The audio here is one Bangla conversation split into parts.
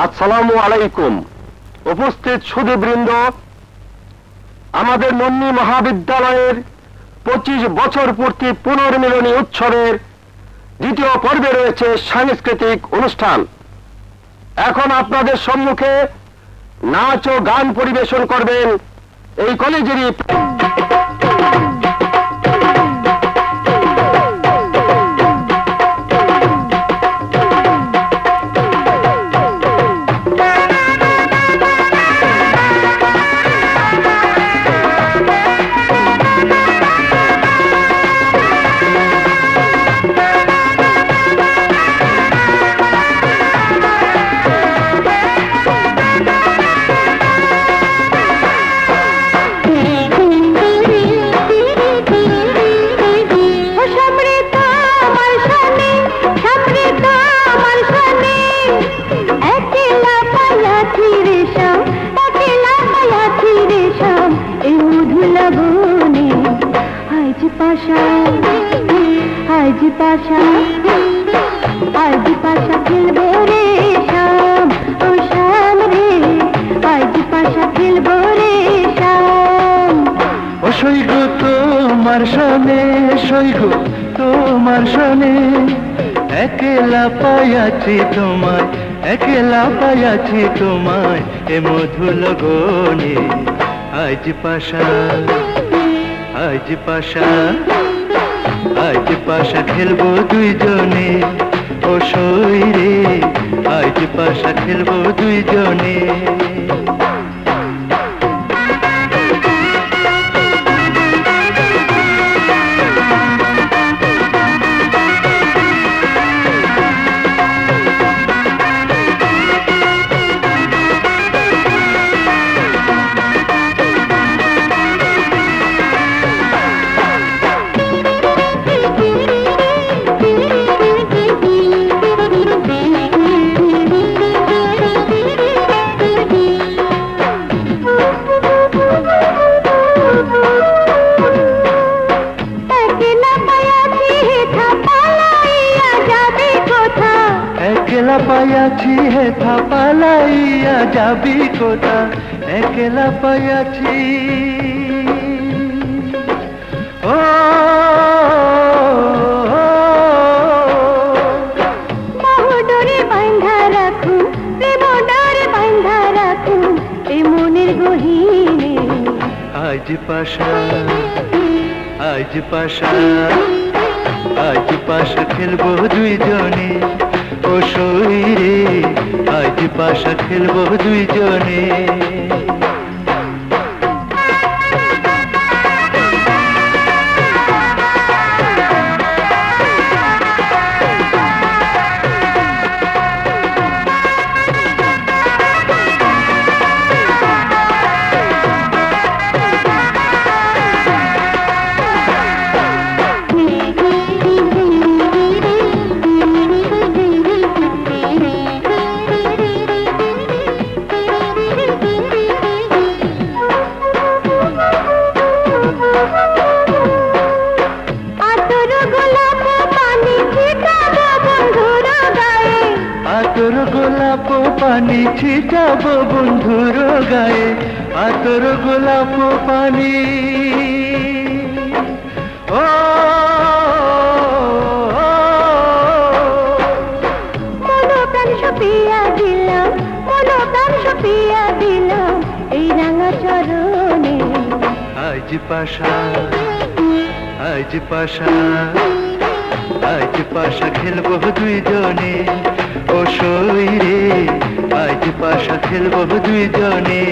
আসসালামু আলাইকুম। উপস্থিত সুধীবৃন্দ, আমাদের নন্নী মহাবিদ্যালয়ের 25 বছর পূর্তি পুনর্মিলনী উৎসবের দ্বিতীয় পর্বে রয়েছে সাংস্কৃতিক অনুষ্ঠান। এখন আপনাদের সম্মুখে নাচ ও গান পরিবেশন করবেন এই কলেজেরই आज पाशा खेलबो रे शाम ओ शाम रे आज पाशा खेलबो रे शाम ও সৈগ তোমার সনে সৈগ তোমার সনে একলা পাইয়াছি তোমায় একলা পাইয়াছি তোমায় এ মধু লগনে আজ পাশা আজ পাশা আজ পাশা খেলবো দুইজনে ও সৈরে আজ পাশা খেলবো দুইজনে একলা পাইয়াছি হে থাপালাইয়া যাবি কোথা একলা পাইয়াছি ও মহডরে বাঁধা রাখু প্রেমডরে বাঁধা রাখু এই মনের গহীনে আজ পাশা আজ পাশা আজ পাশা খেলবো দুইজনে ও সৈরে আজ পাশা খেলবো দুইজনে আতর গোলাপ পানি ছিটাবো বন্ধুর গায়ে আতর গোলাপ পানি ও মনোপ্রাণ সপিয়া দিলাম মনোপ্রাণ সপিয়া দিলাম এই রাঙা চরণে আজ পাশা আজ পাশা আজ পাশা খেলবো দুইজনে ও সৈরে আজ পাশা খেলবো দুইজনে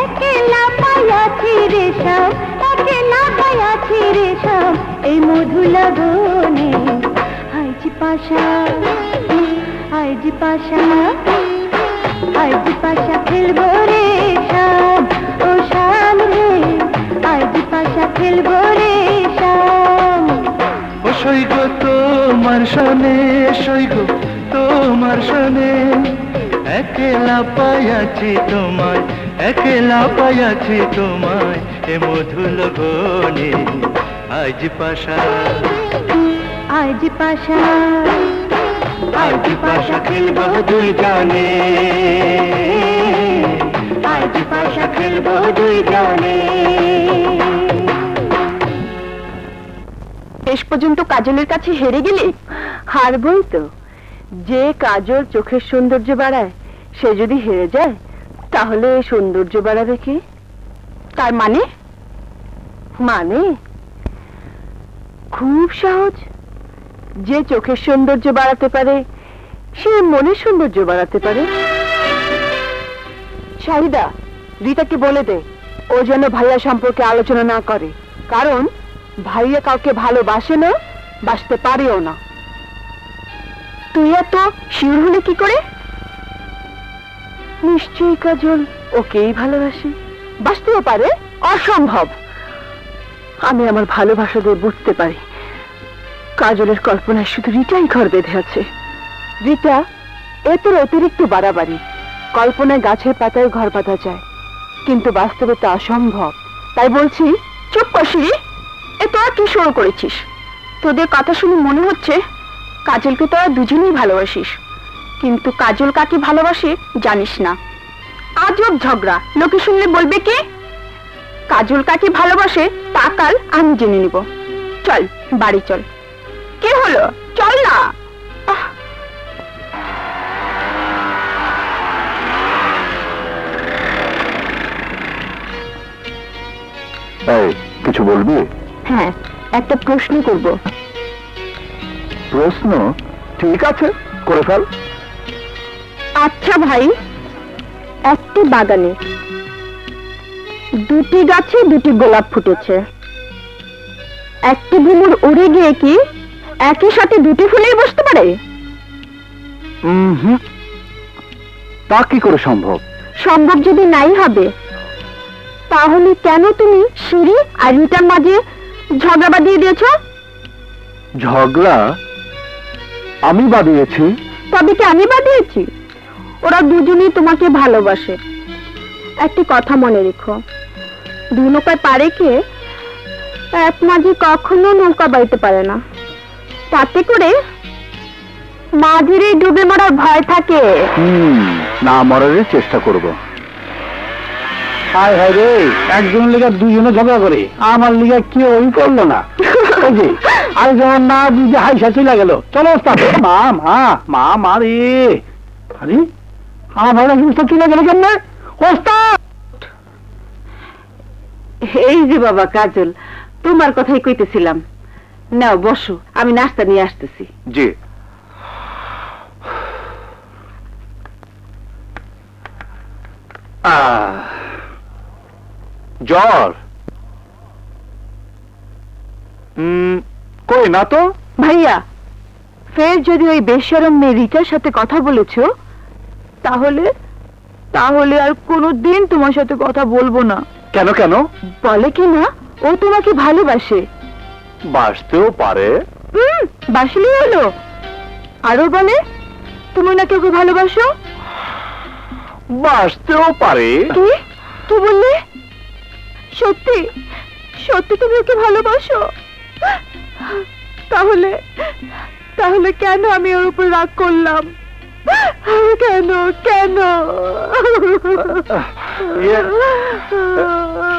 একলা পাইয়াছি রে শাম একলা পাইয়াছি রে শাম এই মধু লগনে আজ পাশা আজ পাশা আজ পাশা খেলবো রে শাম ও শাম রে আজ পাশা খেলবো রে শাম ও সৈগ তোমার সনে সৈগ তোমার সনে একলা পাইয়াছি তোমায় একলা পাইয়াছি তোমায় এ মধু লগনে আজ পাশা আজ পাশা আজ পাশা খেলব দুই জানে আজ পাশা খেলবো দুই জনে। শেষ পর্যন্ত কাজলের কাছে হেরে গেলে? হারবই তো। যে কাজল চোখের সৌন্দর্য বাড়ায় সে যদি হেরে যায় তাহলে সৌন্দর্য বাড়াবে কি? তার মানে? মানে খুব সহজ। যে চোখের সৌন্দর্য বাড়াতে পারে সে মনের সৌন্দর্য বাড়াতে পারে। শাহিদা, রীতাকে বলে দে ও যেন ভাইয়া সম্পর্কে আলোচনা না করে, কারণ ভাইয়া কাউকে ভালোবাসে না, বাসতে পারেও না। তুই এত শিওর হলে কি করে? নিশ্চয়ই কাজল ওকেই ভালোবাসে, বাসতেও পারে। অসম্ভব। আমি আমার ভালোবাসা দিয়ে বুঝতে পারি কাজলের কল্পনায় শুধু রীতাই ঘর বেঁধে আছে। রীতা এ তোর অতিরিক্ত বাড়াবাড়ি। কল্পনায় গাছের পাতায় ঘর বাঁধা যায়, কিন্তু বাস্তবে তা অসম্ভব। তাই বলছি চুপ কর। এ তোরা কি শুরু করেছিস? তোদের কথা শুনে মনে হচ্ছে কাজলকে তোরা দুজনেই ভালোবাসিস, কিন্তু কাজল কাকে ভালোবাসে জানিস না। আজব ঝগড়া, লোকে শুনলে বলবে কি? কাজল কাকে ভালোবাসে তা কাল আমি জেনে নিব। চল বাড়ি চল। কে হলো? চল না। এই, কিছু বলবি? হ্যাঁ, একটা প্রশ্ন করব। প্রশ্ন? ঠিক আছে, করে ফেল। আচ্ছা ভাই, একটি বাগানে দুটি গাছে দুটি গোলাপ ফুটেছে, একটি ভ্রমর উড়ে গিয়ে কি একই সাথে দুটি ফুলেই বসতে পারে? তা কি করে সম্ভব? সম্ভব যদি নাই হবে, তাহলে কেন তুমি সিঁড়ি আর রিটার মাঝে ঝগড়া বাঁধিয়ে দিয়েছ? ঝগড়া আমি বাঁধিয়েছি? তবে কি আমি বাঁধিয়েছি? ওরা দুজনেই তোমাকে ভালোবাসে। একটি কথা মনে রেখো, দু নৌকায় পারে কে, এক মাঝি কখনো নৌকা বাইতে পারে না। তাতে করে মাঝিরই ডুবে মরার ভয় থাকে। না মরার চেষ্টা করব। হায় হায় রে, একজনের লিগা দুজনে ঝগড়া করে, আমার লিগা কেউ ওই করলো না। আর যেমন না বুঝে হাইসা চলে গেল। চলো ওস্তাদ। মা মা মা মা রে, আরে আমার ভাইরা ওস্তাদ চলে গেল কেমনে? ওস্তাদ! এই যে বাবা কাজল, তোমার কথাই কইতেছিলাম। নাও বসো, আমি নাস্তা নিয়ে আসতেছি। জি। জ্বর? কই না তো। ভাইয়া, ফের যদি ওই বেশরম মেয়ে রিতার সাথে কথা বলেছো তাহলে তাহলে আর কোনোদিন তোমার সাথে কথা বলবো না। কেন কেন? বলে কি না ও তোমাকে ভালোবাসে। বাসতেও পারে। বাসলেই হলো। আরো বলে তুমি নাকি ওকে ভালোবাসো। বাসতেও পারে। কি কি বললে? সত্যি সত্যি তুমি ওকে ভালোবাসো? তাহলে তাহলে কেন আমি ওর উপর রাগ করলাম? কেন কেন?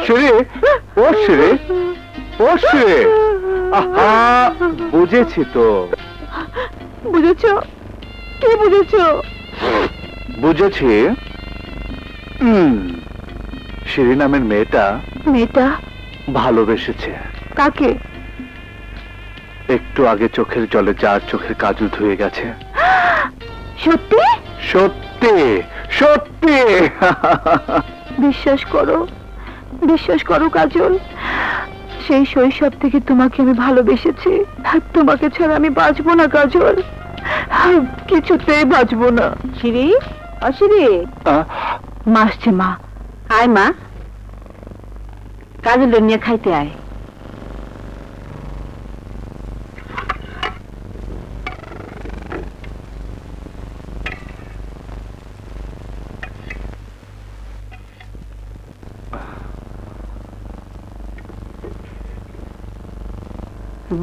শ্রী, ও শ্রী, ও শ্রী, আহা, বুঝেছি তো। বুঝেছো? কি বুঝেছো? বুঝেছি। শ্রী নামের মেয়েটা মেয়েটা ভালোবেসেছে। কাকে? একটু আগে চোখের জলে যার চোখের কাজল ধুয়ে গেছে। সত্যি? সত্যি সত্যি। বিশ্বাস করো, বিশ্বাস করো কাজল, সেই শৈশব থেকে তোমাকে আমি ভালোবেসেছি। তোমাকে ছাড়া আমি বাঁচবো না কাজল, কিছুতেই বাঁচবো না। শিরি, অশিরি, মা আসছে। মা আয়, মা কাজল নিয়ে খাইতে আয়।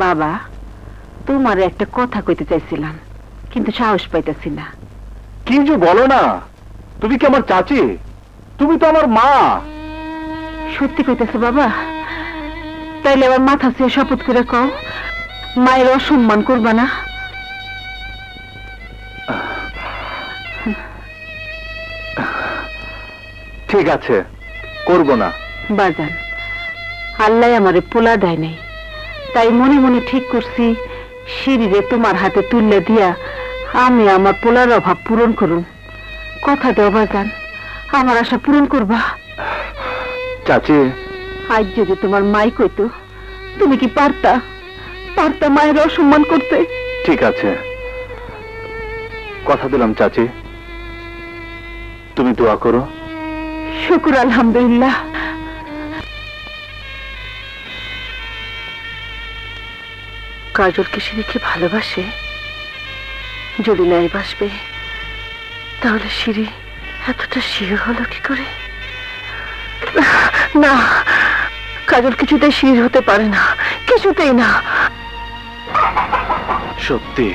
বাবা, তোমার একটা কথা কইতে চাইছিলাম, কিন্তু সাহস পাইতেছি না। কি যে বলো না, তুমি কি আমার চাচি? তুমি তো আমার মা। সত্যি কইতেছে বাবা? তাইলে আবার মাথা ছুঁয়ে শপথ করে কও, মায়ের অসম্মান করবা না। ঠিক আছে, করব না। বাজান, আল্লাহ আমারে পোলা দেয় নাই, তাই মনে মনে ঠিক করছি সিঁড়িরে তোমার হাতে তুললে দিয়া আমি আমার পোলার অভাব পূরণ করুন। কথা দেও বাজান, আমার আশা পূরণ করবা। চাচি, আজ যদি তোমার মাই কইতো, তুমি কি পারতা মায়ের অসম্মান করতে? ঠিক আছে, কথা দিলাম চাচি। তুমি দোয়া করো। শুকুর আলহামদুলিল্লাহ। কাজল কি সিঁড়িকে ভালোবাসে? যদি নাই বাসবে, তাহলে সিঁড়ি এতটা শির হলো কি করে? না, কাজল কিছুতেই শির হতে পারে না, কিছুতেই না। সত্যি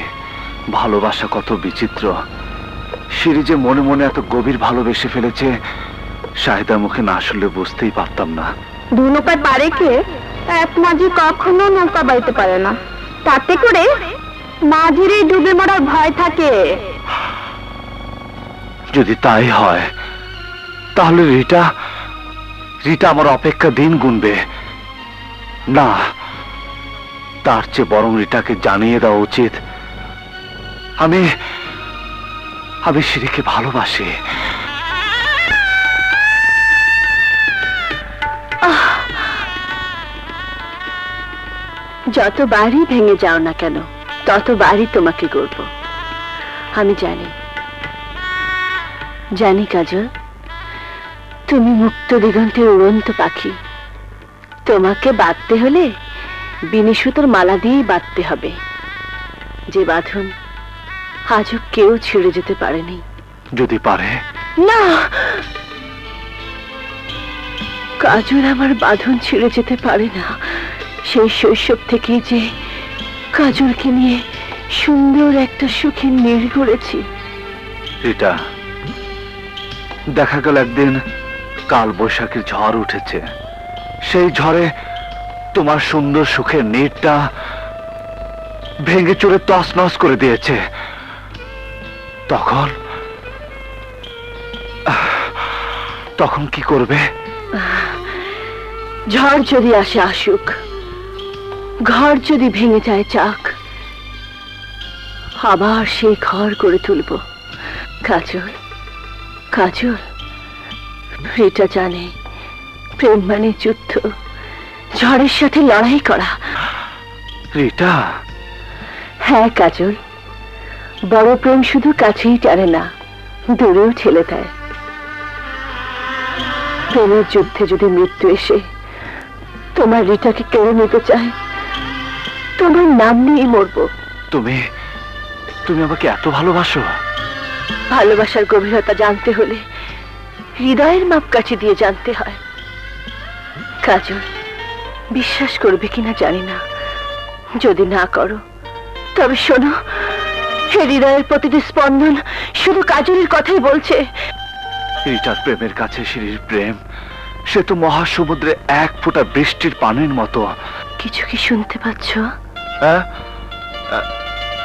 ভালোবাসা কত বিচিত্র। সিঁড়ি যে মনে মনে এত গভীর ভালোবেসে ফেলেছে, শাহিদার মুখে না শুনলে বুঝতেই পারতাম না। দু নৌকায় পারে কে? এক মাঝি কখনো নৌকা বাইতে পারে না, তাতে করে মাঝিরই ডুবে মরার ভয় থাকে। যদি তাই হয়, তাহলে রিটা আমার অপেক্ষা দিন গুনবে। না, তার চেয়ে বরং রিটাকে জানিয়ে দেওয়া উচিত আমি সিঁড়িকে ভালোবাসি। যতবারই ভেঙে যাও না কেন, ততবারই তোমাকে গড়ব। আমি জানি কাজল, তুমি মুক্ত দিগন্তের উড়ন্ত পাখি। তোমাকে বাঁধতে হলে বিনি সুতোর মালা দিয়েই বাঁধতে হবে, যে বাঁধন আজও কেউ ছেড়ে যেতে পারেনি। যদি পারে? না, কাজল আমার বাঁধন ছেড়ে যেতে পারে না। সেই শৈশব থেকেই যে কাজলকে নিয়ে সুন্দর একটা সুখের নীড় গড়েছি। রিটা, দেখা গেল একদিন কাল বৈশাখীর ঝড় উঠেছে, সেই ঝড়ে তোমার সুন্দর সুখের নীড়টা ভেঙে চুরে তছনছ করে দিয়েছে। তখন কি করবে? ঝড় যদি আসে আসুক, ঘর যদি ভেঙে যায় চাক, আবার সেই ঘর করে তুলব। কাজল, রিটা জানে প্রেম মানে যুদ্ধ, ঝড়ের সাথে লড়াই করা। রিটা? হ্যাঁ কাজল, বড় প্রেম শুধু কাছেই টানে না, দূরেও ঠেলে দেয়। প্রেমের যুদ্ধে যদি মৃত্যু এসে তোমার রিটাকে কেড়ে নিতে চায়, তোমার নাম নিয়েই মরবো। তুমি আমাকে এত ভালোবাসো? ভালোবাসার গভীরতা জানতে হলে হৃদয়ের মাপকাঠি দিয়ে জানতে হয়। কাজল, বিশ্বাস করবে কিনা জানি না, যদি না করো তবে শোনো, হৃদয়ের প্রতিটি স্পন্দন শুধু কাজলের কথাই বলছে। রিটার প্রেমের কাছে সিঁড়ির প্রেম, সে তো মহাসমুদ্রে এক ফোঁটা বৃষ্টির পানির মতো। কিছু কি শুনতে পাচ্ছ?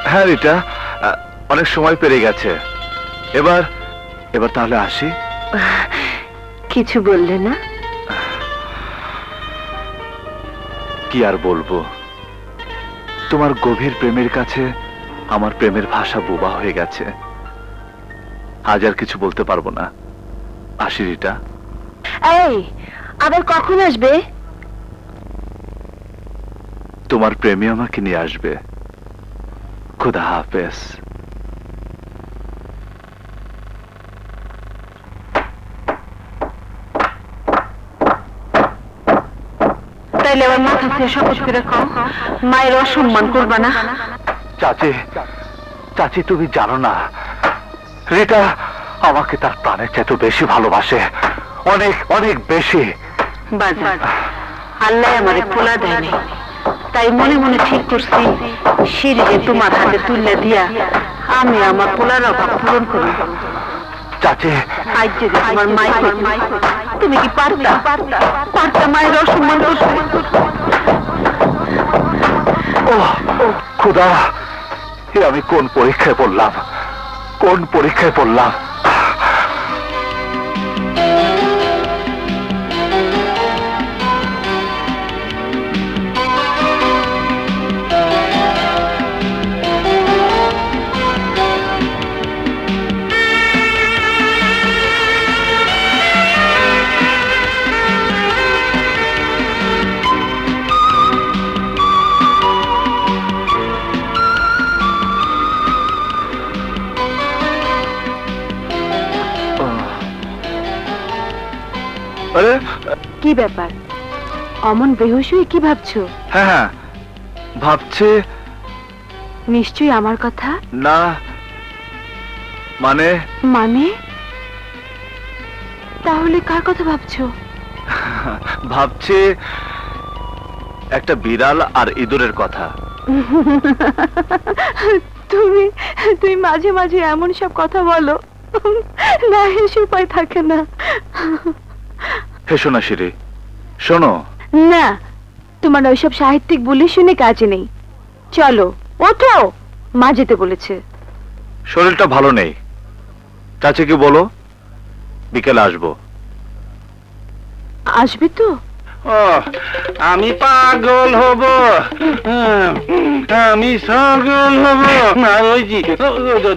হ্যাঁ রিটা, অনেক সময় পেরিয়ে গেছে। এবার তাহলে আসি। কিছু বললে না? কি আর বলবো, তোমার গভীর প্রেমের কাছে আমার প্রেমের ভাষা বোবা হয়ে গেছে। আজ আর কিছু বলতে পারবো না। আসি রিটা। এই, আবার কখন আসবে? তোমার প্রেমী আমাকে নিয়ে আসবে। খুদা হাফেজ। তাইলে আমার মাথা থেকে শপথ করে কও, মায়ের অসম্মান করবা না। চাচি, তুমি জানো না, রিটা আমাকে তার প্রাণের চাইতে বেশি ভালোবাসে, অনেক অনেক বেশি। বাজার আল্লাহ আমারে পোলা দেয়নি, তাই মনে মনে ঠিক করছি সিঁড়িকে তোমার হাতে তুলে দিয়া আমি আমার পোলার অভাব পূরণ করব। চাচি আজ যদি তোমার মাই তুমি কি পারতা মায়ের অসম্মান করতে? ও খুদা, এ আমি কোন পরীক্ষায় পড়লাম, কোন পরীক্ষায় পড়লাম। আরে কি ব্যাপার অমন বেহুশ হয়ে কি ভাবছো? হ্যাঁ হ্যাঁ, ভাবছে নিশ্চয়ই আমার কথা। না, মানে মানে তাহলে কার কথা ভাবছো? ভাবছে একটা বিড়াল আর ইঁদুরের কথা। তুমি মাঝে মাঝে এমন সব কথা বলো, না হেসে উপায় থাকে না। হেসো না শিরি, শোনো। না, তোমার ওইসব সাহিত্যিক বলি শুনে কাজে নেই। চলো ওঠো, মা যেতে বলেছে। শরীরটা ভালো নেই, চাচিকে বলো বিকেলে আসবো। আসবে তো? ও, আমি পাগল হব, আমি সগল হব। আর ওই যে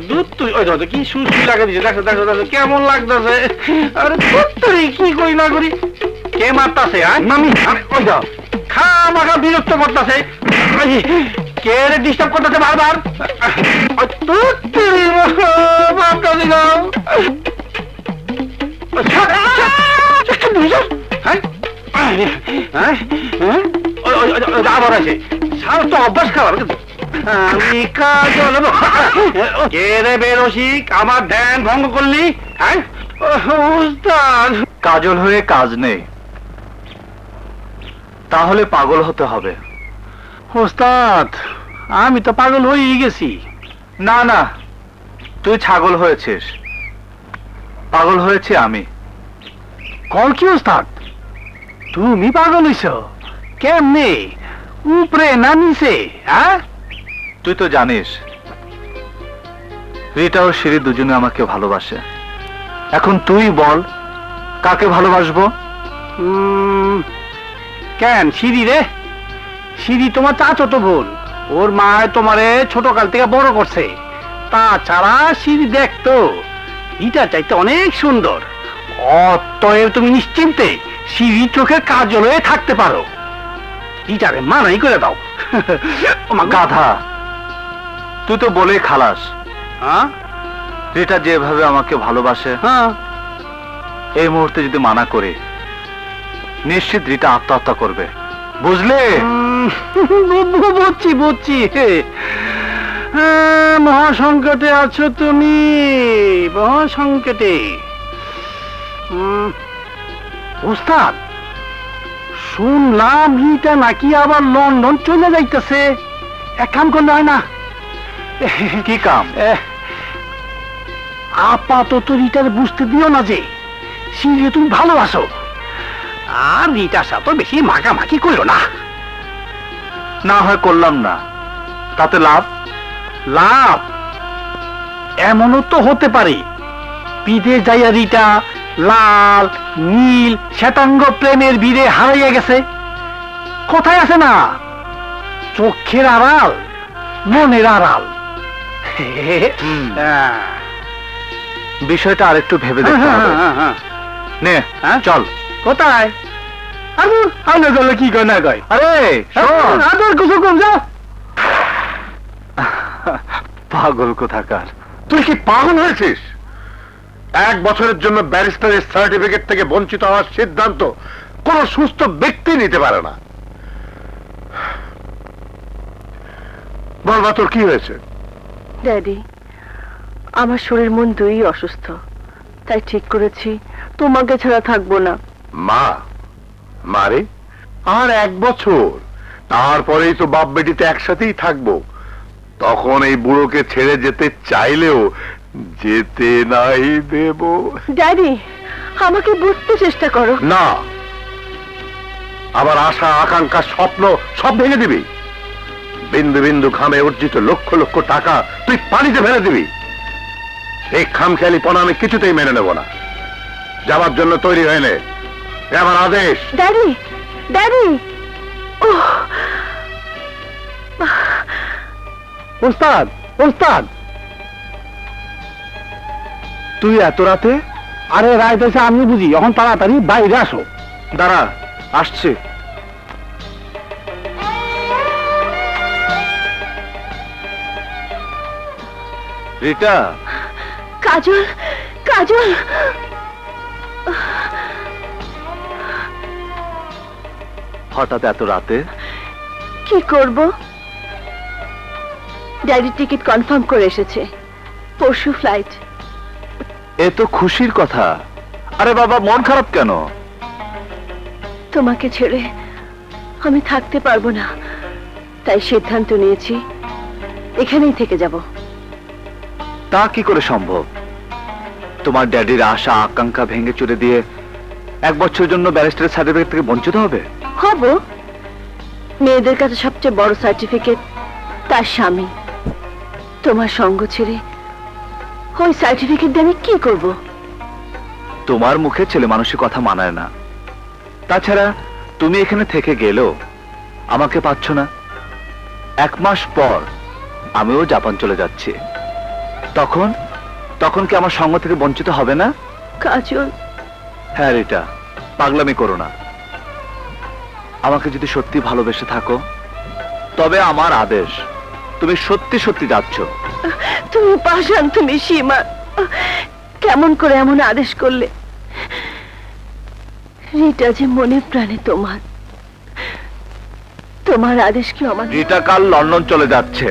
দুধ তুই ওই ধর কি সুস্থ লাগা দিছে, দেখো দেখো দেখো কেমন লাগতেছে। আরে দুধ তুই কি করি না করি, কে মারতাছে? আমি ওই ধর খা মাখা বিরক্ত করতেছে, কে রে ডিস্টার্ব করতেছে বারবার। দুধ তুই বাপটা দিলাম। হ্যাঁ আবার আছে সার তো অভ্যাস খাবার। আমি কাজল কে রে বেরসিক, আমার ধ্যান ভঙ্গ করলি? হ্যাঁ উস্তাদ, কাজল হয়ে কাজ নেই, তাহলে পাগল হতে হবে। উস্তাদ আমি তো পাগল হয়ে গেছি। না না, তুই ছাগল হয়েছিস, পাগল হয়েছে আমি। কল কি উস্তাদ, তুমি পাগল হইছ কেমনে, উপরে না নিচে? হ্যাঁ তুই তো জানিস রিটা ও শিরি দুজনে আমাকে ভালোবাসে। এখন তুই বল কাকে ভালোবাসবো? কেন সিঁড়ি রে? সিঁড়ি তোমার চাচতো বোন, ওর মা তোমারে ছোট কাল থেকে বড় করছে। তাছাড়া সিঁড়ি দেখতো ইটা চাইতে অনেক সুন্দর। অতএব তুমি নিশ্চিন্তে সিঁড়ি চোখের কাজল হয়ে থাকতে পারো। ইটারে মানাই করে দাও। গাধা, তুই তো বলে খালাস। হ্যাঁ রিটা যেভাবে আমাকে ভালোবাসে, হ্যাঁ এই মুহূর্তে যদি মানা করে, নিশ্চিত রিটা আত্মহত্যা করবে, বুঝলে? বুঝছি বুঝছি। মহাসংকটে আছো তুমি, মহাসংকটে। ওস্তাদ শুনলাম রিটা নাকি আবার লন্ডন চলে যাইতেছে। এক কাম করলে হয় না? কি কাম? আপাতত রিটার বুঝতে দিও না যে সিঁড়ি তুমি ভালোবাসো, আর রিটার সাথে বেশি মাখামাখি করো না। না হয় করলাম না, তাতে লাভ? লাভ এমনও তো হতে পারে বিদেশ যাইয়া রিটা লাল নীল শ্বেতাঙ্গ প্রেমের ভিড়ে হারাইয়া গেছে। কোথায় আছে না, চোখের আড়াল মনের আড়াল। বিষয়টা আরেকটু ভেবে দেখতে হবে। নে চল। কোথায়? আলো গেল কি কয় না কয়? আরে শোন, আদর কিছু কম যাও। পাগল কোথাকার। তুই কি পাগল হয়েছিস? 1 বছরের জন্য ব্যারিস্টারের সার্টিফিকেট থেকে বঞ্চিত হওয়ার সিদ্ধান্ত কোন সুস্থ ব্যক্তি নিতে পারে না। বলবা তোর কি হয়েছে? ড্যাডি, আমার শরীর মন দুই অসুস্থ, তাই ঠিক করেছি তোমাকে ছাড়া থাকবো না। মা, মারে আর 1 বছর তারপরেই তো বাপ বেটিতে একসাথেই থাকবো। তখন এই বুড়োকে ছেড়ে যেতে চাইলেও যেতে নাই দেব ড্যাডি, আমাকে বুঝতে চেষ্টা করো। না। আবার আশা আকাঙ্ক্ষা স্বপ্ন সব ভেঙে দিবি। বিন্দু বিন্দু ঘামে অর্জিত লক্ষ লক্ষ টাকা তুই পানিতে ফেলে দিবি। এই খামখেয়ালি পনা আমি কিছুতেই মেনে নেব না। যাবার জন্য তৈরি হয়ে নে, এ আমার আদেশ। ড্যাডি, ড্যাডি, ওহ, ওস্তাদ, ওস্তাদ, তুই এত রাতে? আরে রাইত হয়েছে আমি বুঝি, এখন তাড়াতাড়ি বাইরে আসো। দাঁড়া, আসছে। রিটা, কাজল, কাজল, হঠাৎ এত রাতে? কি করব? ড্যাডি টিকিট কনফার্ম করে এসেছে, পরশু ফ্লাইট। এ তো খুশির কথা। আরে বাবা, মন খারাপ কেন? তোমাকে ছেড়ে আমি থাকতে পারবো না, তাই সিদ্ধান্ত নিয়েছি এখানেই থেকে যাব। তা কি করে সম্ভব? তোমার ড্যাডির আশা আকাঙ্ক্ষা ভেঙে চুরে দিয়ে 1 বছরের জন্য ব্যারিস্টারের সার্টিফিকেট থেকে বঞ্চিত হবে? হব। মেয়েদের কাছে সবচেয়ে বড় সার্টিফিকেট তার স্বামী। তোমার সঙ্গ ছেড়ে ওই সার্টিফিকেট দিয়ে আমি কি করব? তোমার মুখে ছেলে মানুষের কথা মানায় না। তাছাড়া তুমি এখানে থেকে গেলেও আমাকে পাচ্ছ না। 1 মাস পর আমিও জাপান চলে যাচ্ছি। তখন তখন কি আমার সঙ্গ থেকে বঞ্চিত হবে না? কাজল, হ্যাঁ রিটা, পাগলামি করো না। আমাকে যদি সত্যি ভালোবেসে থাকো তবে আমার আদেশ, তুমি সত্যি সত্যি যাচ্ছ। তুমি পাষাণ, তুমি সীমা। কেমন করে এমন আদেশ করলে? রিটা যে মনে প্রাণে তোমার, তোমার আদেশ কি আমার? রিটা কাল লন্ডন চলে যাচ্ছে।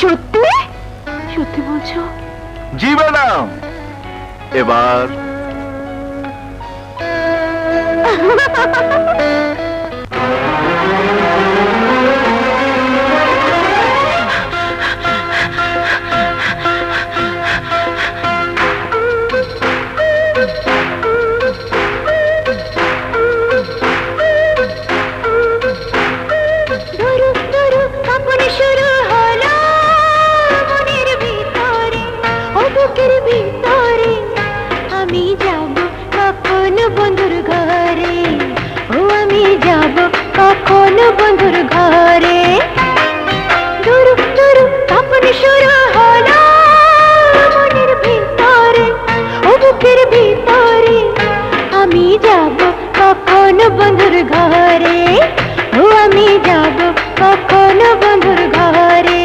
সত্যি? সত্যি বলছো? জি ম্যাডাম। এবার আমি যাব কখন বন্ধুর ঘরে, ও আমি যাব কখন বন্ধুর ঘরে। দুরু দুরু কাপন শুরু হলো মনের ভিতরে, ও বুকের ভিতরে। আমি যাব কখন বন্ধুর ঘরে, ও আমি যাব কখন বন্ধুর ঘরে।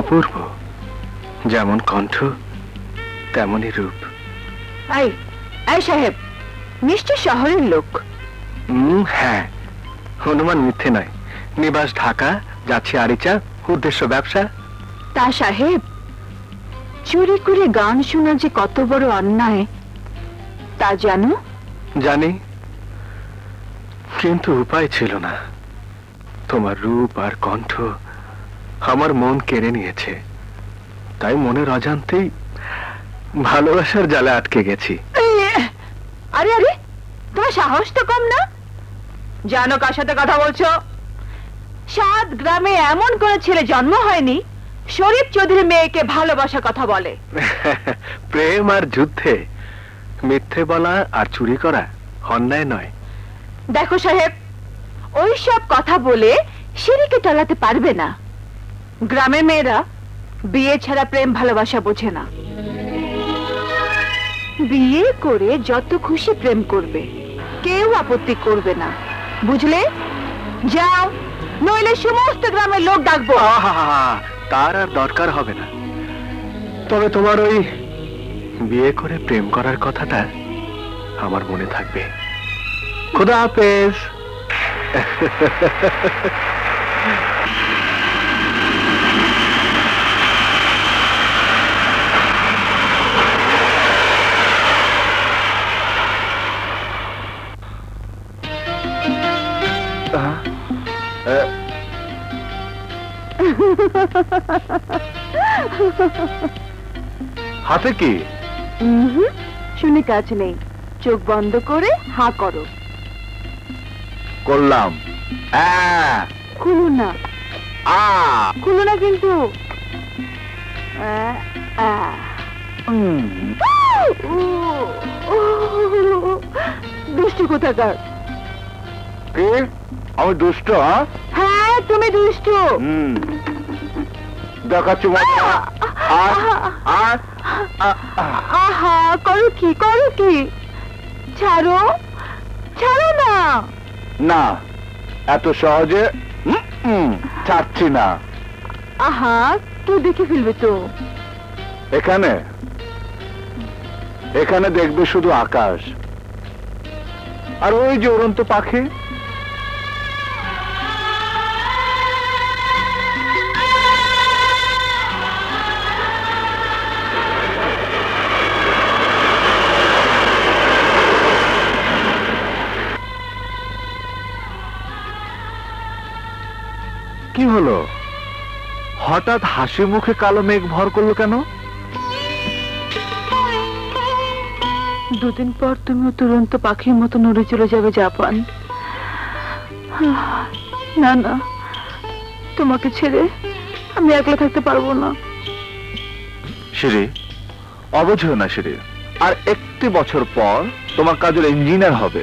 অপূর্ব, যেমন কণ্ঠ তেমনই রূপ। এই এই সাহেব, নিশ্চয় শহরের লোক। হ্যাঁ, হনুমান মিথ্যে নয়। নিবাস ঢাকা, যাচ্ছি আরিচা, উদ্দেশ্য ব্যবসা। তা সাহেব, চুরি করে গান শোনা যে কত বড় অন্যায় তা জানো? জানি, কিন্তু উপায় ছিল না। তোমার রূপ আর কণ্ঠ আমার মন কেড়ে নিয়েছে, তাই মনের অজান্তেই ভালোবাসার জালে আটকে গেছি। আরে আরে, তোমার সাহস তো কম না। জানো কার সাথে কথা বলছো? 7 গ্রামে এমন কোন ছেলে জন্ম হয়নি শরীফ চৌধুরী মেয়েকে ভালোবাসা কথা বলে। প্রেম আর যুদ্ধে মিথ্যে বলা আর চুরি করা অন্যায় নয়। দেখো সাহেব, ওই সব কথা বলে সিঁড়িকে টলাতে পারবে না। গ্রামের মেয়েরা বিয়ে ছাড়া প্রেম ভালোবাসা বোঝে না। বিয়ে করে যত খুশি প্রেম করবে, কেউ আপত্তি করবে না, বুঝলে? যাও, নইলে সমস্ত গ্রামের লোক ডাকবো। আহা, তার আর দরকার হবে না। তবে তোমার ওই বিয়ে করে প্রেম করার কথাটা আমার মনে থাকবে। খোদা হাফেজ। হাতে কি? শুনে কাজ নেই, চোখ বন্ধ করে হা করো। করলাম। খুলো না, খুলো না কিন্তু। দুষ্টু কোথাকার। আমি দুষ্ট? হ্যাঁ, তুমি দুষ্টু। দেখাচ্ছি আহা, করো কি, করো কি? ছাড়ো, ছাড়ো না। না, এত সহজে ছাড়ছি না। আহা, কেউ দেখে ফেলবে তো। এখানে এখানে দেখবে শুধু আকাশ আর ওই যে উড়ন্ত পাখি। কি হলো? হঠাৎ হাসি মুখে কালো মেঘ ভর করলো কেন? দুদিন পর তুমিও তুরন্ত পাখির মতো নড়ে চলে যাবে জাপান। না না, তোমাকে ছেড়ে আমি একলা থাকতে পারবো না। সিঁড়ি, অবুঝ না সিঁড়ি। আর 1 বছর পর তোমার কাজল ইঞ্জিনিয়ার হবে,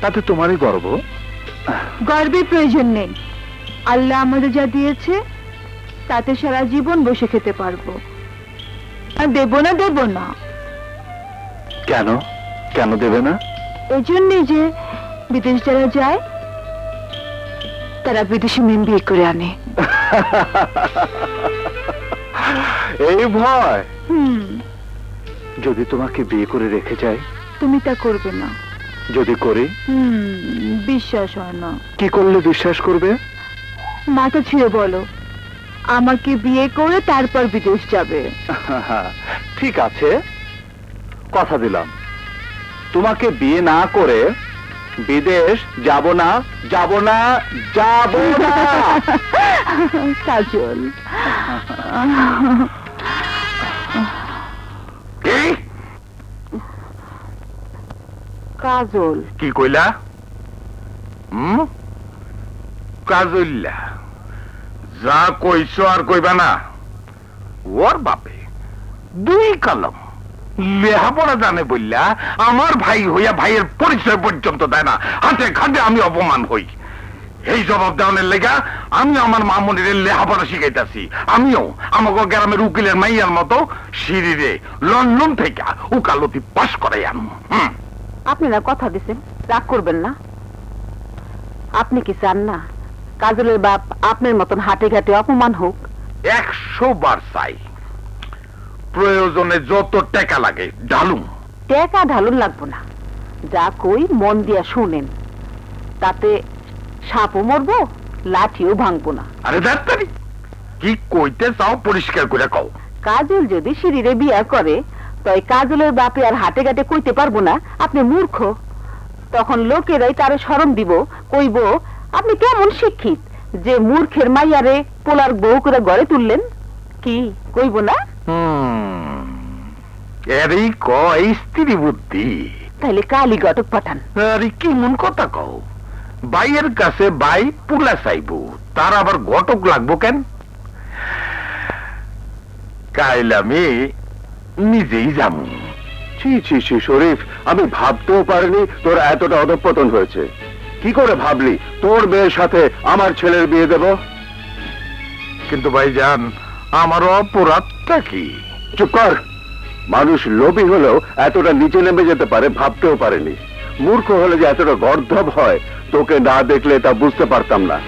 তাতে তোমারই গর্ব। গর্বের প্রয়োজন নেই। আল্লাহ আমাদের যা দিয়েছে তাতে সারা জীবন বসে খেতে পারবো। আর দেব না, দেব না। কেন? কেন দেবে না? এই জন্যই যে বিদেশ যারা যায় তারা বিদেশি মেয়ে বিয়ে করে আনে। এই ভয়? হুম, যদি তোমাকে বিয়ে করে রেখে যায়? তুমি তা করবে না। যদি করি? বিশ্বাস হয় না। কি করলে বিশ্বাস করবে? মাথা ছুঁয়ে বলো, আমাকে বিয়ে করে তারপর বিদেশ যাবে। ঠিক আছে, কথা দিলাম, তোমাকে বিয়ে না করে বিদেশ যাব না, যাব না, যাব না। কাজল, কাজল। কি কইলা? কাজল্লা, যা কইছো আর কইবা না। ওর বাপে 2 কলম লেহাপড়া জানে বললা আমার ভাই হইয়া ভাইয়ের পরিচয় পর্যন্ত দেয় না। হাতে খাটে আমি অপমান হই। এই জবাব দেওয়ানের লেগা আমি আমার মামুনির লেহাপড়া শিখাইতেছি। আমিও আমাকে গ্রামের উকিলের মাইয়ার মতো সিঁড়িরে লন্ডন থেকে উকালতি পাস করাই আনবো। আপনারা কথা দিছেন, রাগ করবেন না। আপনি কি চান না কাজলের বাপ আপনার মতন হাটে ঘাটে অপমান হোক? 100 বার চাই, প্রয়োজনে যত টাকা লাগে ঢালুম। টাকা ঢালুন লাগবো না, যা কই মন দিয়া শুনেন, তাতে সাপও মরবো লাঠিও ভাঙবো না। আরে ডাক্তারি, কি কইতে চাও পরিষ্কার করে কও। কাজল যদি সিঁড়িরে বিয়া করে, তাই কাজলের বাপে আর হাটে ঘাটে কইতে পারবো না আপনি মূর্খ। তখন লোকেরাই তারে শরম দিব, কইব আপনি কেমন শিক্ষিত যে মূর্খের মাইয়ারে পোলার বউ করে গড়ে তুললেন। কি কইব না? এরই কয় স্ত্রী বুদ্ধি। তাইলে কালী ঘটক পাঠান। আরে কি মন কথা কও, বাইয়ের কাছে বাই পুলা চাইবো, তার আবার ঘটক লাগবো কেন? কাইল আমি নিজেই যাবো। ছি ছি ছি শরীফ, আমি ভাবতেও পারিনি তোর এতটা অধঃপতন হয়েছে। কি করে ভাবলি তোর মেয়ের সাথে আমার ছেলের বিয়ে দেব? কিন্তু ভাইজান, আমার অপরাধটা কি? চুপ কর। মানুষ লোভী হলেও এতটা নিচে নেমে যেতে পারে ভাবতেও পারেনি। মূর্খ হলে যে এতটা গর্ধব হয় তোকে না দেখলে তা বুঝতে পারতাম না।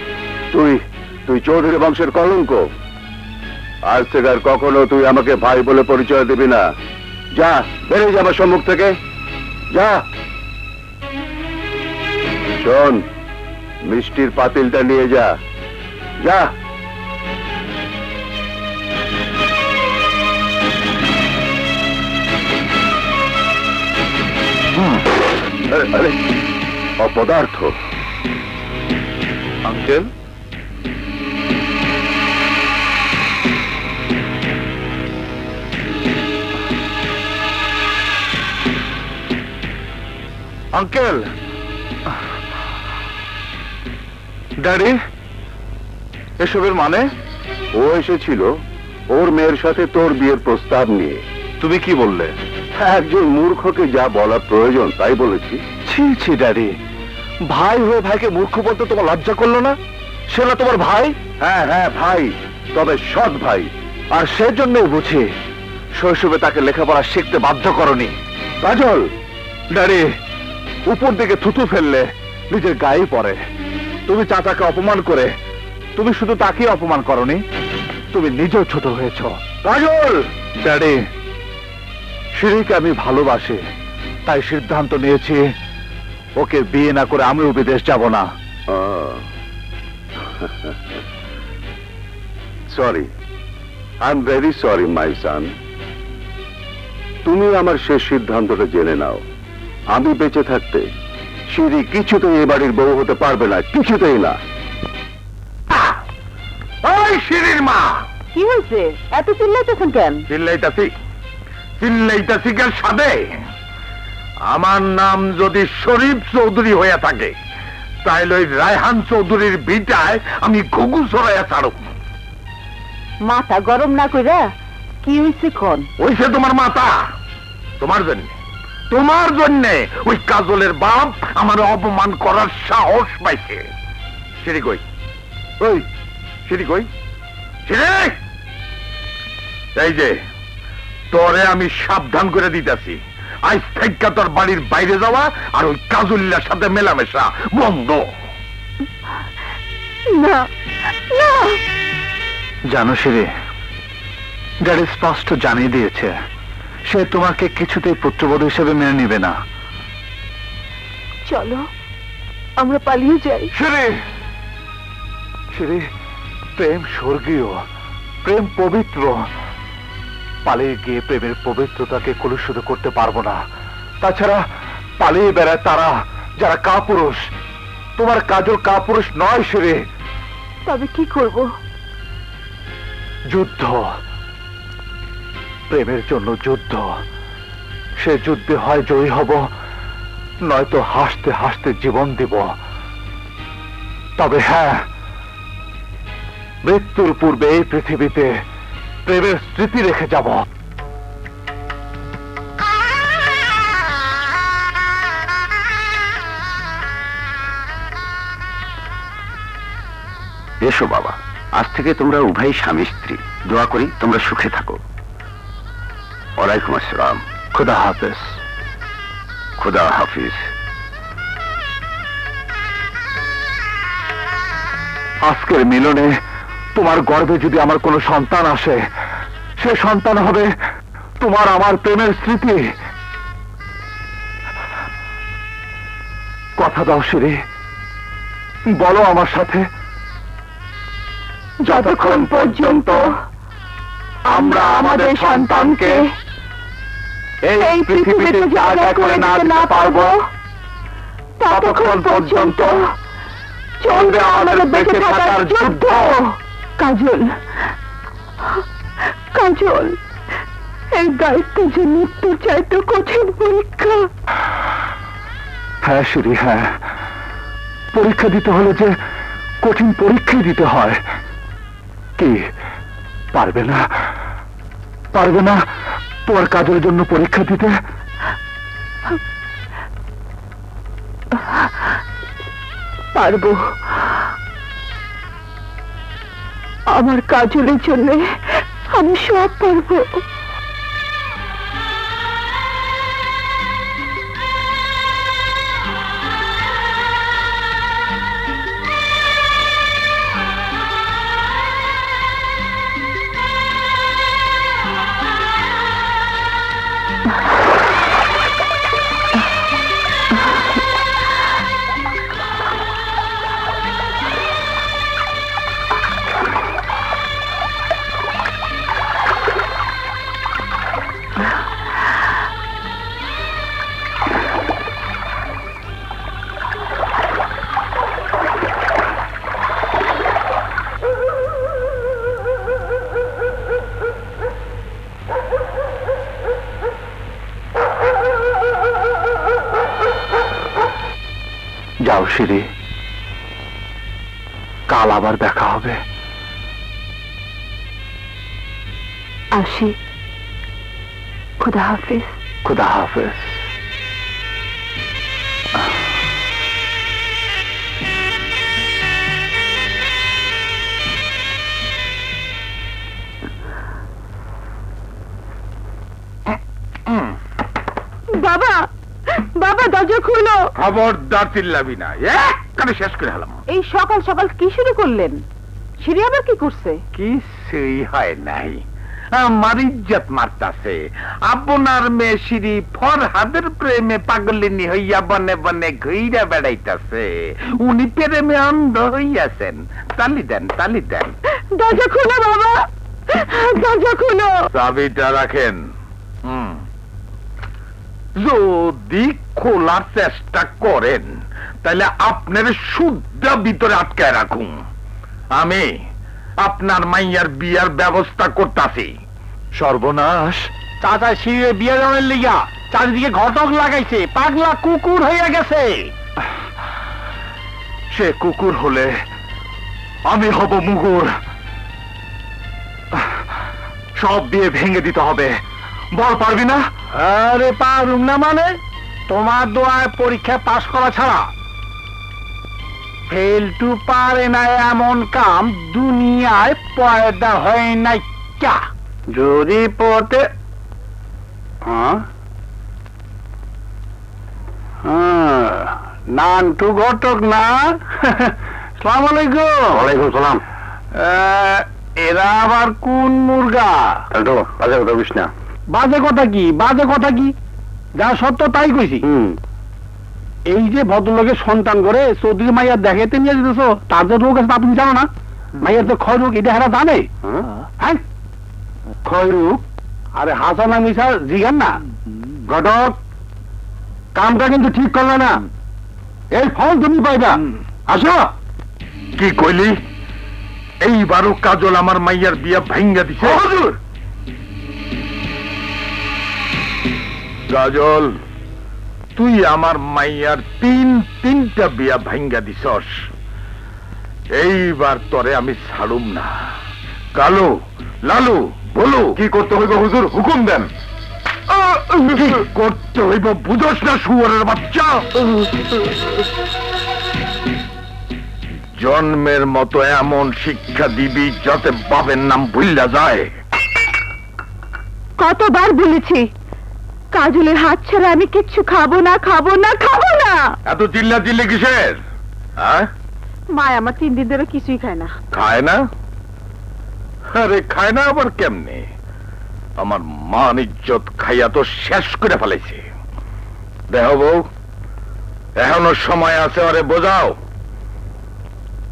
তুই তুই চৌধুরী বংশের কলঙ্ক। আজ থেকে আর কখনো তুই আমাকে ভাই বলে পরিচয় দিবি না। যা, বেরিয়ে যা আমার সম্মুখ থেকে, যা। শোন, মিষ্টির পাতিলটা নিয়ে যা, যা। আরে আরে, অপদার্থ। আঙ্কেল, আঙ্কেল, ড্যাডি, এসবের মানে? ও এসেছিল ওর মেয়ের সাথে তোর বিয়ের প্রস্তাব নিয়ে। তুমি কি বললে? একজন মূর্খকে যা বলা প্রয়োজন তাই বলেছি। ছি ছি ড্যাডি, ভাই হয়ে ভাইকে মূর্খ বলতে তোমার লজ্জা করলো না? সে না তোমার ভাই? হ্যাঁ হ্যাঁ ভাই, তবে সৎ ভাই। আর সেজন্যই বুঝি শৈশবে তাকে লেখাপড়া শিখতে বাধ্য করনি। কাজল, ড্যাডি, উপর দিকে থুতু ফেললে নিজের গায়ে পড়ে। তুমি চাচাকে অপমান করে তুমি শুধু তাকে অপমান করনি, তুমি নিজেও ছোট হয়েছ। কাজল! ড্যাডি, শিরিকে আমি ভালোবাসি, তাই সিদ্ধান্ত নিয়েছি ওকে বিয়ে না করে আমিও বিদেশ যাব না। Sorry, I am very sorry my son. তুমি আমার শেষ সিদ্ধান্তটা জেনে নাও। আমি বেঁচে থাকতে শিরি কিছুতেই এ বাড়ির বউ হতে পারবে না, কিছুতেই না। ওই শিরির মা! কি হয়েছে, এত চিল্লাইতেছেন কেন? চিল্লাইতাছি কেন সাদে? আমার নাম যদি শরীফ চৌধুরী হয়ে থাকে, তাইলে ওই রায়হান চৌধুরীর বিটায় আমি ঘুঘু ছড়াইয়া ছাড়ব। মাথা গরম না কইরা কি হয়েছে কোন? ওইসে তোমার মাথা, তোমার জন্য ওই কাজলের বাপ আমার অপমান করার সাহস পাইছে। সিঁড়ি কই? ওই সিঁড়ি কই? সিঁড়ি! এই যে তোরে আমি সাবধান করে দিতেছি, আজ থেকে তোর বাড়ির বাইরে যাওয়া আর ওই কাজলিয়ার সাথে মেলামেশা বন্ধ। না না, জানো শিরি, ড্যাডি স্পষ্ট জানিয়ে দিয়েছে সে তোমাকে কিছুতেই পুত্রবধূ হিসেবে মেনে নিবে না। চলো আমরা পালিয়ে যাই। শিরি, শিরি, প্রেম স্বর্গীয়, প্রেম পবিত্র। পালিয়ে গিয়ে প্রেমের পবিত্রতাকে কলুষিত করতে পারবো না। তাছাড়া পালিয়ে বেড়ায় তারা যারা কাপুরুষ। তোমার কাজল কাপুরুষ নয় শিরি। তবে কি করব? যুদ্ধ, প্রেমের জন্য যুদ্ধ। সে যুদ্ধে হয় জয়ী হব, নয়তো হাসতে হাসতে জীবন দিব। তবে হ্যাঁ, মৃত্যুর পূর্বে এই পৃথিবীতে প্রেমের স্মৃতি রেখে যাব। এসো বাবা, আজ থেকে তোমরা উভয় স্বামী স্ত্রী। দোয়া করি তোমরা সুখে থাকো। ওয়ালাইকুম আসসালাম। খুদা হাফেজ। খুদা হাফিজ। আজকের মিলনে তোমার গর্ভে যদি আমার কোনো সন্তান আসে, সে সন্তান হবে তোমার আমার প্রেমের স্মৃতি। কথা দাও শিরি, বলো আমার সাথে। যতক্ষণ পর্যন্ত আমরা আমাদের সন্তানকে এই পৃথিবীতে জায়গা করে না দিতে পারবো, ততক্ষণ পর্যন্ত চলবে আমাদের বেঁচে থাকার যুদ্ধ। কাজল, কাজল, এই দায়িত্ব যে মৃত্যুর চাইতে কঠিন পরীক্ষা। হ্যাঁ শিরি, হ্যাঁ, পরীক্ষা দিতে হলে যে কঠিন পরীক্ষাই দিতে হয়। কি পারবে না, পারবে না তোমার কাজের জন্য পরীক্ষা দিতে? পারবো, আমার কাজলের জন্য আমি সব পারবো। যাও শিরি, কাল আবার দেখা হবে। আসি, খুদা হাফিজ। খুদা হাফেজ। বাবা, বাবা দরজা খুলো। খবরদার চিল্লাবি না, একখানে শেষ করে হলাম। এই সকাল সকাল কি শুরু করলেন? সিঁড়ি আবার কি করছে? কিছুই হয় নাই, আমার ইজ্জত মারতাছে। আপনার মেয়ে সিঁড়ি ফরহাদের প্রেমে পাগলিনী হইয়া বনে বনে ঘুইরা বেড়াইতাছে। উনি প্রেমে অন্ধ হইয়াছেন। তালি দেন, তালি দেন। দরজা খুলো বাবা, দরজা খুলো। চাবিটা রাখেন। যদি খোলার চেষ্টা করেন তাহলে আপনার শুদ্ধ ভিতরে আটকায় রাখুন। আমি আপনার মাইয়ার বিয়ার ব্যবস্থা করতেছি। সর্বনাশ! চাচা শিরে বিয়ে দেওয়ার লিগা চারিদিকে ঘটক লাগাইছে, পাগলা কুকুর হইয়া গেছে। সে কুকুর হলে আমি হব মুগুর। সব বিয়ে ভেঙে দিতে হবে। বল, পারবি না? আরে পারুম না মানে? তোমার দোয়ায় পরীক্ষা পাশ করা ছাড়া ফেল টু পারে না এমন কাম দুনিয়ায় পয়দা হয় নাই। ক্যা যদি পথে নানটু ঘটক না? সালাম আলাইকুম। ওয়ালাইকুম সালাম। এরা আবার কোন মুরগা? বাজে কথা বুঝ না। বাজে কথা কি? বাজে কথা কি? যা সত্য তাই কইছি। এই যে ভদ্রলোকের সন্তান করে চৌধুরী মাইয়ার দেখাইতে নিয়ে যেতেছ, তার যে রোগ আছে তা তুমি জানো না? মাইয়ার তো ক্ষয় রোগ, এটা হেরা জানে? হ্যাঁ, ক্ষয় রোগ। আরে হাসানা মিশা জিগান না। ঘটক, কামটা কিন্তু ঠিক করলে না। এই ফল তুমি পাইবা। আসো। কি কইলি? এইবারও কাজল আমার মাইয়ার বিয়া ভাঙ্গা দিছে। হুজুর! কাজল, তুই আমার মাইয়ার তিনটা বিয়া ভাঙ্গা দিছস। এইবার তরে আমি ছাড়ুম না। কালু, লালু, বলো কি করতে হইব? হুজুর হুকুম দেন। কি করতে হইব বুঝস না শুয়োরের বাচ্চা? জন্মের মতো এমন শিক্ষা দিবি যাতে বাপের নাম ভুল্লা যায়। কতবার বলেছি কাজলের হাত ছাড়া আমি কিচ্ছু খাবো না, খাবো না, খাবো না। এত চিল্লা চিল্লি কিসের? মা আমার 3 দিন ধরে কিছুই খায় না। খায় না? আরে খায় না আবার কেমনে? আমার মান ইজ্জত খাইয়া তো শেষ করে ফেলেছে। দেহ বউ, এখনো সময় আছে, আরে বোঝাও।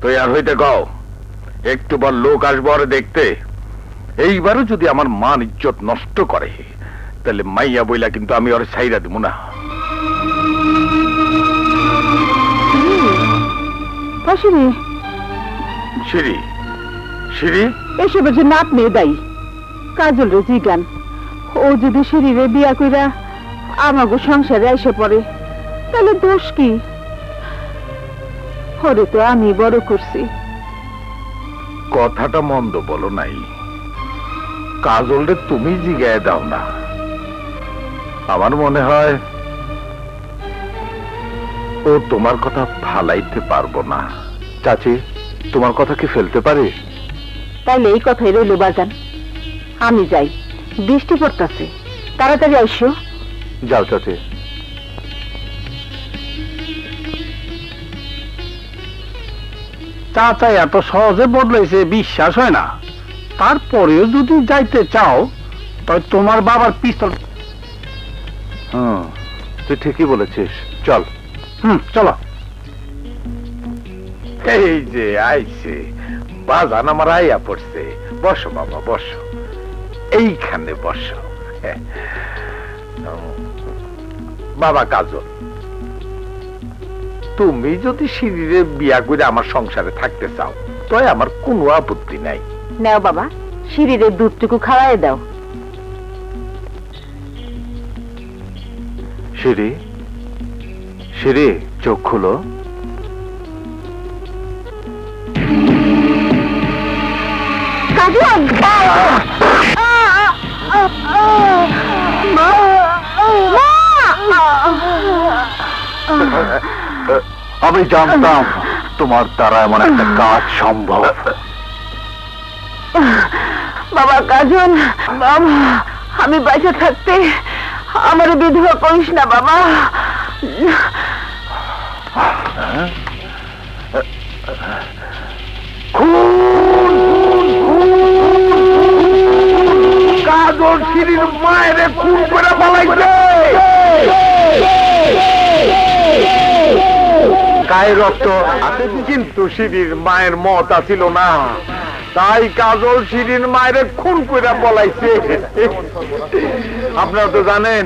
তুই আর হইতে গাও, একটু পর লোক আসবো আরে দেখতে। এইবারও যদি আমার মান ইজ্জত নষ্ট করে, তাহলে মাইয়া বইলা কিন্তু আমি ওর ছাইরা দিব না। শাশুড়ি, সিঁড়ি সিঁড়ি এসবের জন্য আপনি দায়ী। কাজল রে জিগান, ও যদি শরীরে বিয়া কইরা আমাগো সংসারে এসে পড়ে, তাহলে দোষ কি? ওরে তো আমি বড় করছি। কথাটা মন্দ বলো নাই, কাজলরে তুমি জিগায় দাও না। আমার মনে হয় ও তোমার কথা ফালাইতে পারবো না। চাচি, তোমার কথা কি ফেলতে পারে? তাইলে এই কথাই রইল বাজান, আমি যাই, বৃষ্টি পড়তাছে, তাড়াতাড়ি আইসো। যাও চাচি। চাচা এত সহজে বদলাইছে বিশ্বাস হয় না। তারপরেও যদি যাইতে চাও, তবে তোমার বাবার পিস্তল। তুই ঠিকই বলেছিস, চল। চলো। এই যে আইছে বাজান, আমার আইয়া পড়ছে। বসো বাবা, বসো, এইখানে বসো। বাবা কাজল, তুমি যদি সিঁড়িরে বিয়া করে আমার সংসারে থাকতে চাও, তাই আমার কোনো আপত্তি নাই। নাও বাবা, সিঁড়ির দুধটুকু খাওয়াই দাও। সিঁড়ি, সিঁড়ি, চোখ খুলো। কাজল! আমি জানতাম তোমার দ্বারা এমন একটা কাজ সম্ভব। বাবা কাজল, বাবা, আমি বাইরে থাকতে আমার বিধবা করিস না বাবা। কাজল সিঁড়ির মায়ের খুন করে পালাইছে। গায়ে রক্ত আছে কিন্তু সিঁড়ির মায়ের মত আছিল না, তাই কাজল সিঁড়ির মায়ের খুন করে পলাইছে। আপনারা তো জানেন,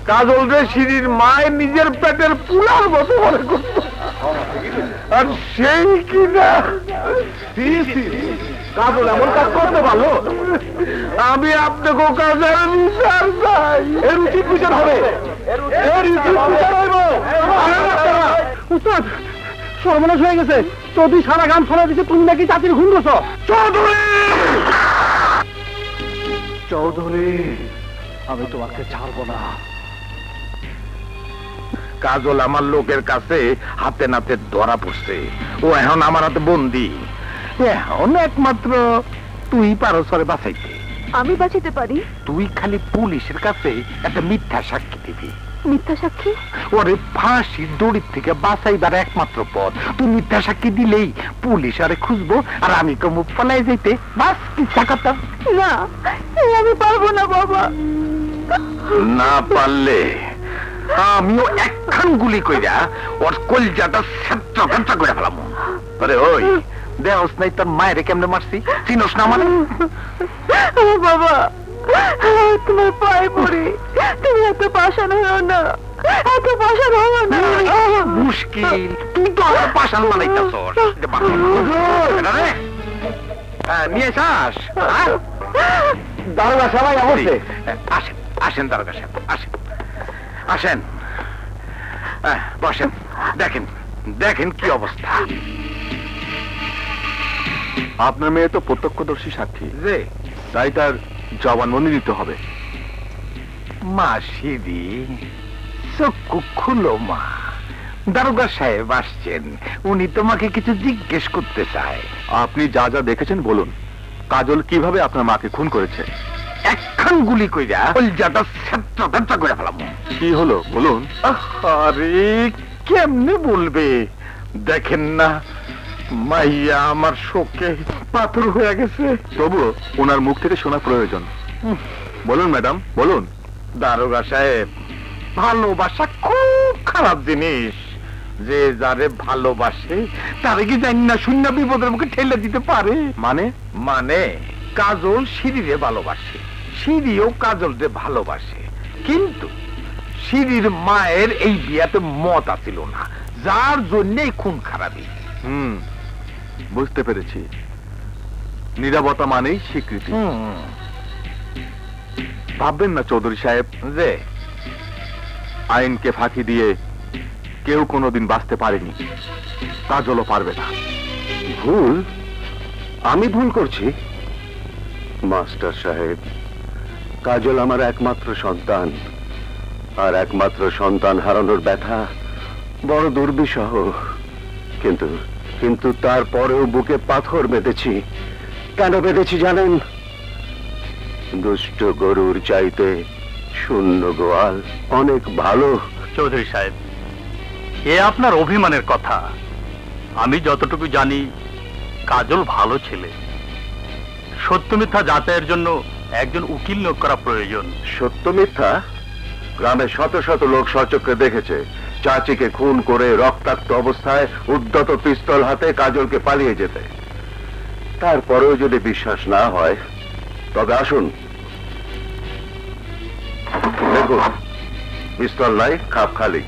কাজল রে সিঁড়ির মায়ের নিজের পেটের পুলার মতো মনে করত, আর সেই কিনা কাজল এমন কাজ করতে পারলো। আমি আপনাকে কাজের বিচার চাই। এর উচিত বিচার হবে, এর উচিত বিচার হইব। উস্তাদ, সর্বনাশ হয়ে গেছে। চৌধুরী সারা গান ছড়া দিচ্ছে তুমি নাকি চাচির খুন করছো। চৌধুরী, চৌধুরী, আমি তোমাকে ছাড়বো না। কাজল আমার লোকের কাছে হাতে নাতে ধরা পড়ছে। ও এখন আমার হাতে বন্দি। এখন একমাত্র তুই পারো সরে বাঁচাইতে। আমি বাঁচিতে পারি? তুই খালি পুলিশের কাছে একটা মিথ্যা সাক্ষী দিবি। মিথ্যা সাক্ষী? ওরে ফাঁসির দড়ির থেকে বাঁচাইবার একমাত্র পথ। তুই মিথ্যা সাক্ষী দিলেই পুলিশ আরে খুঁজবো, আর আমি তো মুখ পালাই যাইতে বাস ইচ্ছা করতাম। না, আমি পারবো না বাবা। না পারলে আমিও একখান গুলি কইরা ওর কলজাটা সেত্র ঘন্টা করে ফেলাম। আরে ওই দেহস নাই তোর মায়ের কেমনে মারছি, চিনোস না মানে? বাবা, তোমার পায়ে পড়ি, তুমি এত পাষাণ হও না, এত পাষাণ হও না। মুশকিল, তুই তো আমার পাশান বানাইতাছস। নিয়ে যাস। দারোগা সবাই অবশ্যই আসেন, আসেন দারোগা সাহেব, আসেন, আসেন, বসেন। দেখেন, দেখেন কি অবস্থা। আপনার মেয়ে তো প্রত্যক্ষদর্শী সাক্ষী, যে তাই তার জবানবন্দি দিতে হবে। মাসিদি চক্ষু খুলো মা, দারোগা সাহেব আসছেন, উনি তোমাকে কিছু জিজ্ঞেস করতে চায়। আপনি যা যা দেখেছেন বলুন। কাজল কিভাবে আপনার মাকে খুন করেছে? একখান গুলি কইরা কলজাটা সেত্র ঘন্টা করে ফেলাম। কি হলো বলুন। আরে কেমনে বলবে, দেখেন না মাইয়া আমার শোকে পাথর হয়ে গেছে। তবু ওনার মুখ থেকে শোনা প্রয়োজন। বলুন ম্যাডাম, বলুন। দারোগা সাহেব, ভালোবাসা খুব খারাপ জিনিস। যে যারে ভালোবাসে তারে কি জানি না শূন্য বিপদের মুখে ঠেলে দিতে পারে। মানে কাজল সিঁড়িরে ভালোবাসে, সিঁড়িও কাজলরে ভালোবাসে, কিন্তু সিঁড়ির মায়ের এই বিয়াতে মত আছিল না, যার জন্য খুন খারাপি। বুঝতে পেরেছি, নীরবতা মানেই স্বীকৃতি। ভাববেন না চৌধুরী সাহেব যে আইনকে ফাঁকি দিয়ে কেউ কোনোদিন বাঁচতে পারেনি, কাজলও পারবে না। ভুল? আমি ভুল করছি? মাস্টার সাহেব, কাজল আমার একমাত্র সন্তান, আর একমাত্র সন্তান হারানোর ব্যথা বড় দুর্বিষহ। কিন্তু কিন্তু তারপরেও বুকে পাথর বেঁধেছি। কেন বেঁধেছি জানেন? দুষ্ট গরুর চাইতে শূন্য গোয়াল অনেক ভালো। চৌধুরী সাহেব, এ আপনার অভিমানের কথা। আমি যতটুকু জানি কাজল ভালো ছেলে। সত্য মিথ্যা যাচাইয়ের জন্য একজন উকিল নিয়োগ করা প্রয়োজন। সত্য মিথ্যা? গ্রামে শত শত লোক সচক্ষে দেখেছে চাচিকে খুন করে রক্তাক্ত অবস্থায় উদ্ধত পিস্তল হাতে কাজলকে পালিয়ে যেতে। তারপরেও যদি বিশ্বাস না হয় তবে আসুন দেখুন, পিস্তল নাই, খাপ খালি।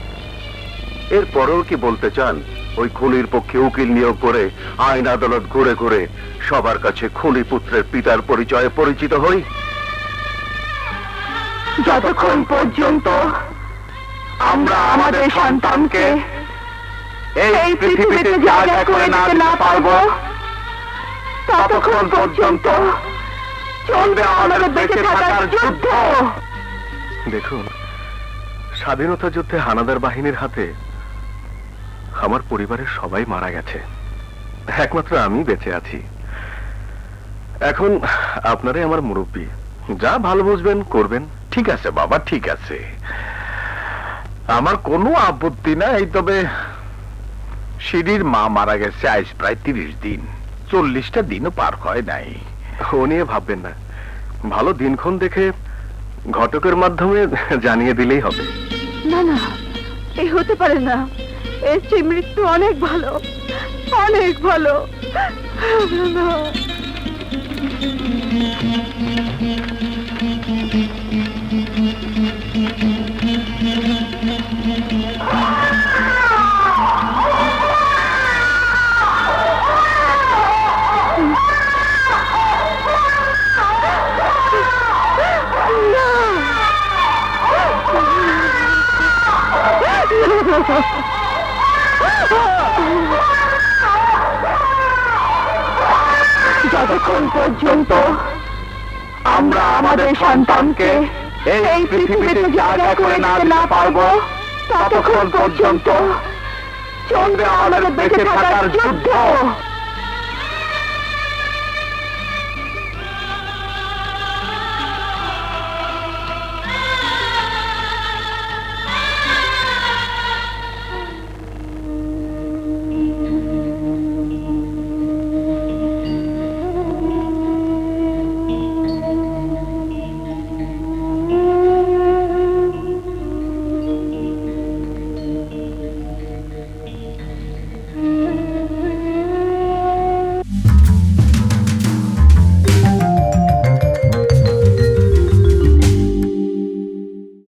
এরপরেও কি বলতে চান ওই খুনির পক্ষে উকিল নিয়োগ করে আইন আদালত ঘুরে ঘুরে সবার কাছে খুনি পুত্রের পিতার পরিচয়ে পরিচিত হই? যতক্ষণ পর্যন্ত আমরা আমাদের সন্তানকে এই পৃথিবীতে জায়গা করে দিতে না পারবো, ততক্ষণ পর্যন্ত চলবে আমাদের বেঁচে থাকার যুদ্ধ। দেখুন, স্বাধীনতা যুদ্ধে হানাদার বাহিনীর হাতে আমার পরিবারের সবাই মারা গেছে, একমাত্র আমি বেঁচে আছি। এখন আপনারাই আমার মুরব্বী, যা ভালো বুঝবেন করবেন। ঠিক আছে বাবা, ঠিক আছে, আমার কোনো আপত্তি নাই। তবে সিঁড়ির মা মারা গেছে আজ প্রায় 30 দিন, 40টা দিনও পার হয় নাই। ও নিয়ে ভাববেন না, ভালো দিনক্ষণ দেখে ঘটকের মাধ্যমে জানিয়ে দিলেই হবে। না না, এ হতে পারে না। এর চেয়ে মৃত্যু অনেক ভালো, অনেক ভালো। না। যতক্ষণ পর্যন্ত আমরা আমাদের সন্তানকে এই পৃথিবীতে জায়গা করে দিতে না পারবো, ততক্ষণ পর্যন্ত চলবে আমাদের বেঁচে থাকার যুদ্ধ।